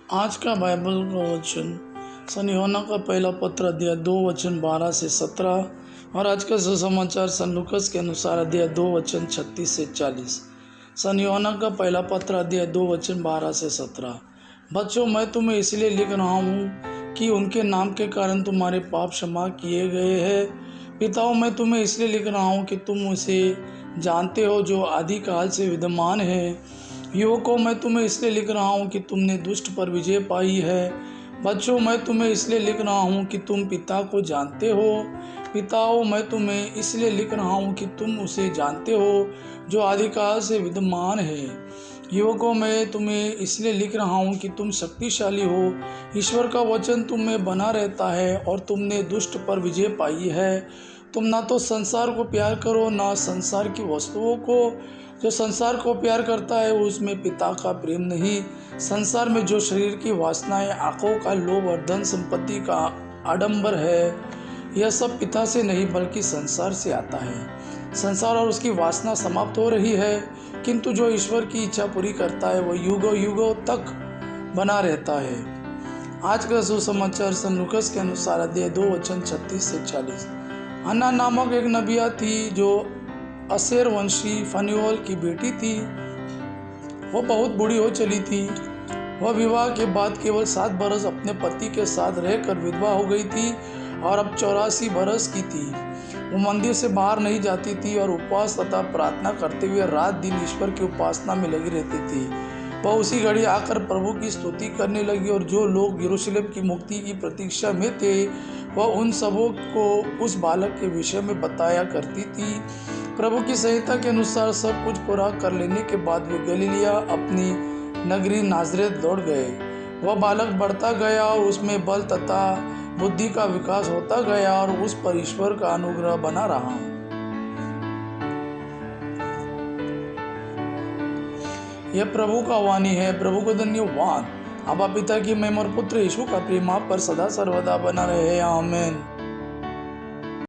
आज का बाइबल का वचन सन यूहन्ना का पहला पत्र अध्याय 2 वचन 12 से 17 और आज का सुसमाचार सन लूकस के अनुसार अध्याय 2 वचन 36 से 40। सन यूहन्ना का पहला पत्र अध्याय 2 वचन 12 से 17। बच्चों, मैं तुम्हें इसलिए लिख रहा हूँ कि उनके नाम के कारण तुम्हारे पाप क्षमा किए गए हैं। पिताओं, मैं तुम्हें इसलिए लिख रहा हूँ कि तुम उसे जानते हो जो आदिकाल से विद्यमान है। युवकों, मैं तुम्हें इसलिए लिख रहा हूँ कि तुमने दुष्ट पर विजय पाई है। बच्चों, मैं तुम्हें इसलिए लिख रहा हूँ कि तुम पिता को जानते हो। पिताओं, मैं तुम्हें इसलिए लिख रहा हूँ कि तुम उसे जानते हो जो आदिकाल से विद्यमान है। युवकों, मैं तुम्हें इसलिए लिख रहा हूँ कि तुम शक्तिशाली हो। ईश्वर का वचन तुम में बना रहता है और तुमने दुष्ट पर विजय पाई है। तुम ना तो संसार को प्यार करो ना संसार की वस्तुओं को। जो संसार को प्यार करता है उसमें पिता का प्रेम नहीं। संसार में जो शरीर की वासनाएं, आंखों का लोभ और धन संपत्ति का आडंबर है, यह सब पिता से नहीं बल्कि संसार से आता है। संसार और उसकी वासना समाप्त हो रही है, किंतु जो ईश्वर की इच्छा पूरी करता है वह युगों युगों तक बना रहता है। आज का सुसमाचार सन लूकस के अनुसार अध्याय 2 वचन 36 से 40। अन्ना नामक एक नबिया थी जो असेर वंशी फनुएल की बेटी थी। वह बहुत बूढ़ी हो चली थी। वह विवाह के बाद केवल 7 बरस अपने पति के साथ रहकर विधवा हो गई थी और अब 84 बरस की थी। वो मंदिर से बाहर नहीं जाती थी और उपवास तथा प्रार्थना करते हुए रात दिन ईश्वर की उपासना में लगी रहती थी। वह उसी घड़ी आकर प्रभु की स्तुति करने लगी और जो लोग यरूशलेम की मुक्ति की प्रतीक्षा में थे वह उन सबों को उस बालक के विषय में बताया करती थी। प्रभु की संहिता के अनुसार सब कुछ पूरा कर लेने के बाद वे गलीलिया अपनी नगरी नाजरेत लौट गए। वह बालक बढ़ता गया और उसमें बल तथा बुद्धि का विकास होता गया और उस पर ईश्वर का अनुग्रह बना रहा। यह प्रभु का वाणी है। प्रभु को धन्यवाद। अब पिता की महिमा और पुत्र यीशु का प्रेम आप पर सदा सर्वदा बना रहे। आमीन।